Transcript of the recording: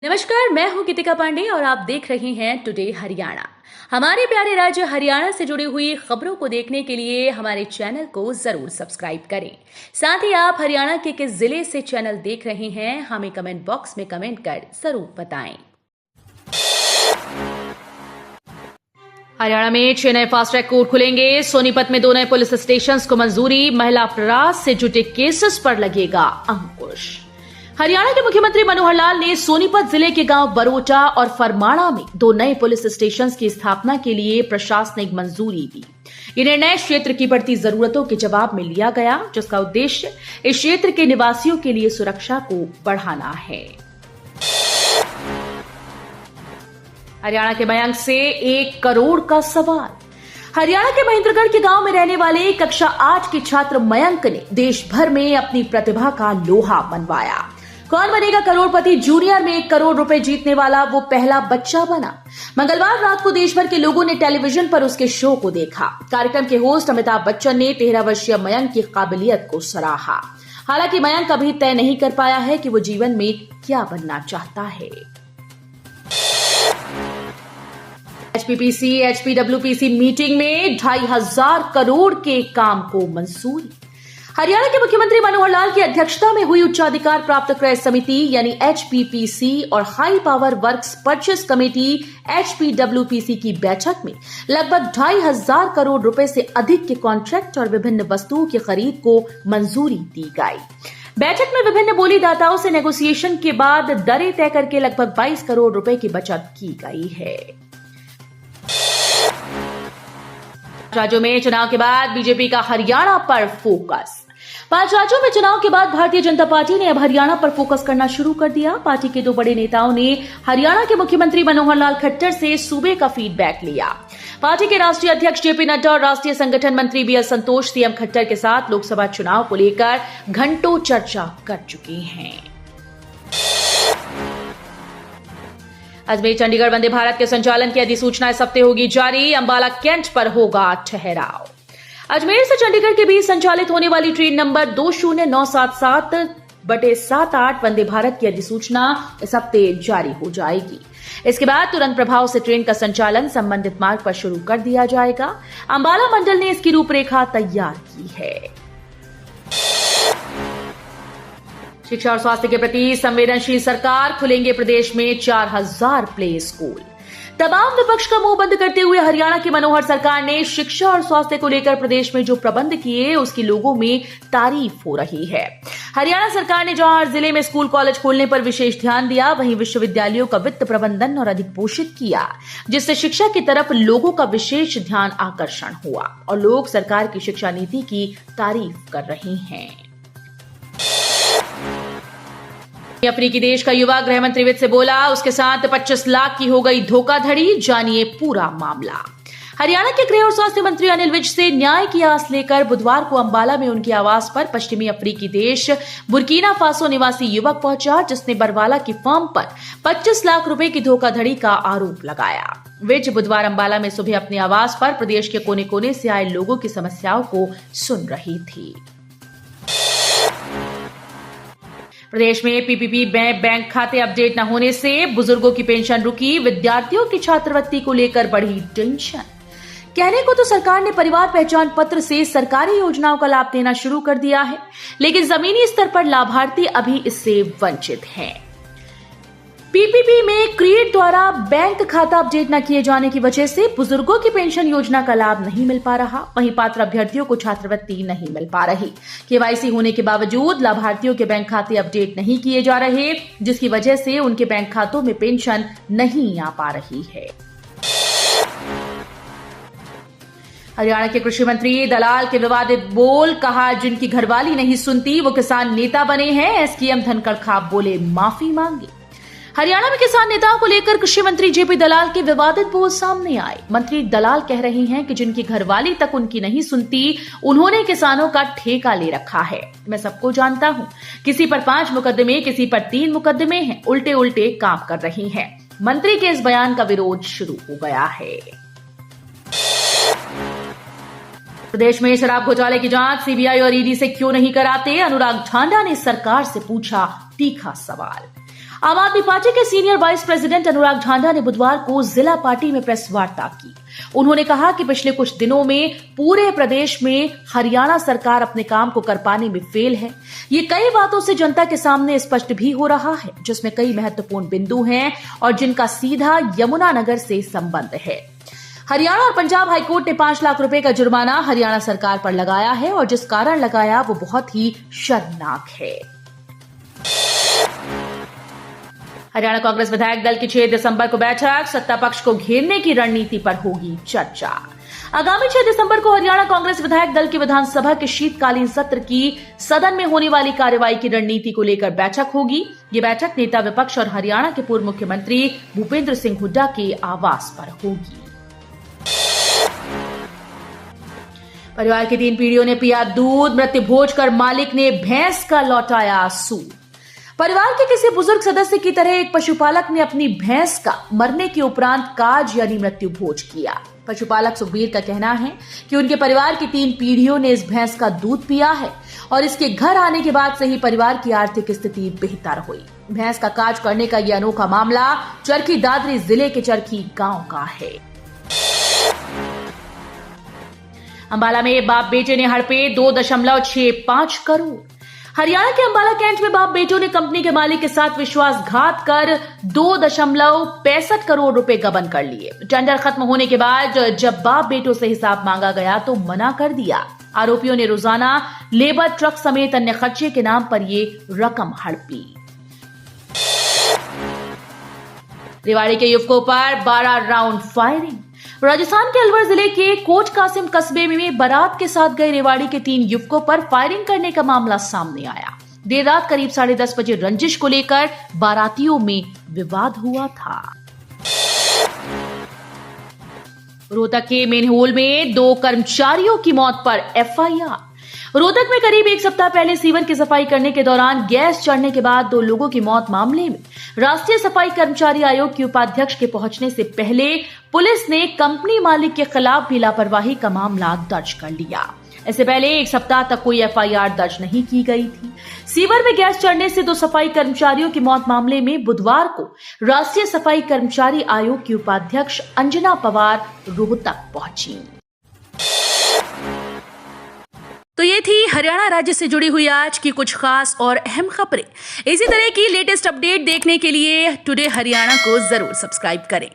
नमस्कार, मैं हूं गीतिका पांडे और आप देख रहे हैं टुडे हरियाणा। हमारे प्यारे राज्य हरियाणा से जुड़ी हुई खबरों को देखने के लिए हमारे चैनल को जरूर सब्सक्राइब करें। साथ ही आप हरियाणा के किस जिले से चैनल देख रहे हैं हमें कमेंट बॉक्स में कमेंट कर जरूर बताएं। हरियाणा में 6 नए फास्ट ट्रैक कोर्ट खुलेंगे। सोनीपत में 2 नए पुलिस स्टेशन को मंजूरी। महिला अपराध से जुटे केसेस पर लगेगा अंकुश। हरियाणा के मुख्यमंत्री मनोहर लाल ने सोनीपत जिले के गांव बरोटा और फरमाणा में 2 नए पुलिस स्टेशन की स्थापना के लिए प्रशासनिक मंजूरी दी। ये निर्णय क्षेत्र की बढ़ती जरूरतों के जवाब में लिया गया, जिसका उद्देश्य इस क्षेत्र के निवासियों के लिए सुरक्षा को बढ़ाना है। हरियाणा के मयंक से 1 करोड़ का सवाल। हरियाणा के महेंद्रगढ़ के गांव में रहने वाले कक्षा 8 के छात्र मयंक ने देश भर में अपनी प्रतिभा का लोहा मनवाया। कौन बनेगा करोड़पति जूनियर में 1 करोड़ रुपए जीतने वाला वो पहला बच्चा बना। मंगलवार रात को देश भर के लोगों ने टेलीविजन पर उसके शो को देखा। कार्यक्रम के होस्ट अमिताभ बच्चन ने 13 वर्षीय मयंक की काबिलियत को सराहा। हालांकि मयंक अभी तय नहीं कर पाया है कि वो जीवन में क्या बनना चाहता है। एचपीपीसी एचपीडब्ल्यूपीसी मीटिंग में 2,500 करोड़ के काम को मंजूरी। हरियाणा के मुख्यमंत्री मनोहर लाल की अध्यक्षता में हुई उच्चाधिकार प्राप्त क्रय समिति यानी एचपीपीसी और high power works purchase committee HPWPC की बैठक में लगभग 2,500 करोड़ रुपए से अधिक के कॉन्ट्रैक्ट और विभिन्न वस्तुओं की खरीद को मंजूरी दी गई। बैठक में विभिन्न बोलीदाताओं से नेगोशिएशन के बाद दरें तय करके लगभग 22 करोड़ रुपए की बचत की गई है। राज्यों में चुनाव के बाद बीजेपी का हरियाणा पर फोकस। 5 राज्यों में चुनाव के बाद भारतीय जनता पार्टी ने अब हरियाणा पर फोकस करना शुरू कर दिया। पार्टी के 2 बड़े नेताओं ने हरियाणा के मुख्यमंत्री मनोहर लाल खट्टर से सूबे का फीडबैक लिया। पार्टी के राष्ट्रीय अध्यक्ष जेपी नड्डा और राष्ट्रीय संगठन मंत्री बीएल संतोष सीएम खट्टर के साथ लोकसभा चुनाव को लेकर घंटों चर्चा कर चुके हैं। अजमेर चंडीगढ़ वंदे भारत के संचालन की अधिसूचना इस हफ्ते होगी जारी। अंबाला कैंट पर होगा ठहराव। अजमेर से चंडीगढ़ के बीच संचालित होने वाली ट्रेन नंबर 20977/78 वंदे भारत की अधिसूचना इस हफ्ते जारी हो जाएगी। इसके बाद तुरंत प्रभाव से ट्रेन का संचालन संबंधित मार्ग पर शुरू कर दिया जाएगा। अंबाला मंडल ने इसकी रूपरेखा तैयार की है। शिक्षा और स्वास्थ्य के प्रति संवेदनशील सरकार, खुलेंगे प्रदेश में 4,000 प्ले स्कूल। तमाम विपक्ष का मुंह बंद करते हुए हरियाणा की मनोहर सरकार ने शिक्षा और स्वास्थ्य को लेकर प्रदेश में जो प्रबंध किए उसकी लोगों में तारीफ हो रही है। हरियाणा सरकार ने जहां हर जिले में स्कूल कॉलेज खोलने पर विशेष ध्यान दिया, वहीं विश्वविद्यालयों का वित्त प्रबंधन और अधिक पोषित किया, जिससे शिक्षा की तरफ लोगों का विशेष ध्यान आकर्षण हुआ और लोग सरकार की शिक्षा नीति की तारीफ कर रहे हैं। अफ्रीकी देश का युवा गृह मंत्री वित्त से बोला, उसके साथ 25 लाख की हो गई धोखाधड़ी, जानिए पूरा मामला। हरियाणा के गृह और स्वास्थ्य मंत्री अनिल विज से न्याय की आस लेकर बुधवार को अंबाला में उनके आवास पर पश्चिमी अफ्रीकी देश बुर्किना फासो निवासी युवक पहुंचा, जिसने बरवाला की फर्म पर 25 लाख रुपए की धोखाधड़ी का आरोप लगाया। विज बुधवार अंबाला में सुबह अपने आवास पर प्रदेश के कोने कोने से आए लोगों की समस्याओं को सुन रही थी। प्रदेश में पीपीपी बैंक खाते अपडेट न होने से बुजुर्गों की पेंशन रुकी। विद्यार्थियों की छात्रवृत्ति को लेकर बढ़ी टेंशन। कहने को तो सरकार ने परिवार पहचान पत्र से सरकारी योजनाओं का लाभ देना शुरू कर दिया है, लेकिन जमीनी स्तर पर लाभार्थी अभी इससे वंचित हैं। पीपीपी में क्रिएट द्वारा बैंक खाता अपडेट न किए जाने की वजह से बुजुर्गों की पेंशन योजना का लाभ नहीं मिल पा रहा। वहीं पात्र अभ्यर्थियों को छात्रवृत्ति नहीं मिल पा रही। केवाईसी होने के बावजूद लाभार्थियों के बैंक खाते अपडेट नहीं किए जा रहे, जिसकी वजह से उनके बैंक खातों में पेंशन नहीं आ पा रही है। हरियाणा के कृषि मंत्री दलाल के विवादित बोल, कहा जिनकी घरवाली नहीं सुनती वो किसान नेता बने हैं। एसकेएम धनखड़ खाप बोले माफी मांगी। हरियाणा में किसान नेताओं को लेकर कृषि मंत्री जेपी दलाल के विवादित बोल सामने आए। मंत्री दलाल कह रहे हैं कि जिनकी घरवाली तक उनकी नहीं सुनती, उन्होंने किसानों का ठेका ले रखा है। मैं सबको जानता हूं, किसी पर 5 मुकदमे, किसी पर 3 मुकदमे हैं, उल्टे उल्टे काम कर रही हैं। मंत्री के इस बयान का विरोध शुरू हो गया है। प्रदेश में शराब घोटाले की जांच सीबीआई और ईडी से क्यों नहीं कराते? अनुराग ठांडा ने सरकार से पूछा तीखा सवाल। आम आदमी पार्टी के सीनियर वाइस प्रेसिडेंट अनुराग ढांडा ने बुधवार को जिला पार्टी में प्रेस वार्ता की। उन्होंने कहा कि पिछले कुछ दिनों में पूरे प्रदेश में हरियाणा सरकार अपने काम को कर पाने में फेल है। ये कई बातों से जनता के सामने स्पष्ट भी हो रहा है, जिसमें कई महत्वपूर्ण बिंदु हैं और जिनका सीधा यमुनानगर से संबंध है। हरियाणा और पंजाब हाईकोर्ट ने 5 लाख रुपए का जुर्माना हरियाणा सरकार पर लगाया है और जिस कारण लगाया वो बहुत ही शर्मनाक है। हरियाणा कांग्रेस विधायक दल की 6 दिसंबर को बैठक, सत्ता पक्ष को घेरने की रणनीति पर होगी चर्चा। आगामी 6 दिसंबर को हरियाणा कांग्रेस विधायक दल की विधानसभा के शीतकालीन सत्र की सदन में होने वाली कार्रवाई की रणनीति को लेकर बैठक होगी। ये बैठक नेता विपक्ष और हरियाणा के पूर्व मुख्यमंत्री भूपेंद्र सिंह हुड्डा के आवास पर होगी। परिवार की 3 पीढ़ियों ने पिया दूध, मृत्यु भोज कर मालिक ने भैंस का लौटाया सूद। परिवार के किसी बुजुर्ग सदस्य की तरह एक पशुपालक ने अपनी भैंस का मरने के उपरांत काज यानी मृत्यु भोज किया। पशुपालक सुखबीर का कहना है कि उनके परिवार की 3 पीढ़ियों ने इस भैंस का दूध पिया है और इसके घर आने के बाद से ही परिवार की आर्थिक स्थिति बेहतर हुई। भैंस का काज करने का यह अनोखा मामला चरखी दादरी जिले के चरखी गांव का है। अंबाला में बाप बेटे ने हड़पे 2.65 करोड़। हरियाणा के अंबाला कैंट में बाप बेटों ने कंपनी के मालिक के साथ विश्वासघात कर 2.65 करोड़ रुपए गबन कर लिए। टेंडर खत्म होने के बाद जब बाप बेटों से हिसाब मांगा गया तो मना कर दिया। आरोपियों ने रोजाना लेबर, ट्रक समेत अन्य खर्चे के नाम पर ये रकम हड़पी। रेवाड़ी के युवकों पर 12 राउंड फायरिंग। राजस्थान के अलवर जिले के कोट कासिम कस्बे में बारात के साथ गए रेवाड़ी के 3 युवकों पर फायरिंग करने का मामला सामने आया। देर रात करीब 10:30 बजे रंजिश को लेकर बारातियों में विवाद हुआ था। रोहतक के मेनहोल में 2 कर्मचारियों की मौत पर एफआईआर। रोहतक में करीब 1 सप्ताह पहले सीवर की सफाई करने के दौरान गैस चढ़ने के बाद 2 लोगों की मौत मामले में राष्ट्रीय सफाई कर्मचारी आयोग के उपाध्यक्ष के पहुंचने से पहले पुलिस ने कंपनी मालिक के खिलाफ भी लापरवाही का मामला दर्ज कर लिया। इससे पहले 1 सप्ताह तक कोई एफआईआर दर्ज नहीं की गई थी। सीवर में गैस चढ़ने से 2 सफाई कर्मचारियों की मौत मामले में बुधवार को राष्ट्रीय सफाई कर्मचारी आयोग की उपाध्यक्ष अंजना पवार रोहतक पहुंची। तो ये थी हरियाणा राज्य से जुड़ी हुई आज की कुछ खास और अहम खबरें। इसी तरह की लेटेस्ट अपडेट देखने के लिए टुडे हरियाणा को जरूर सब्सक्राइब करें।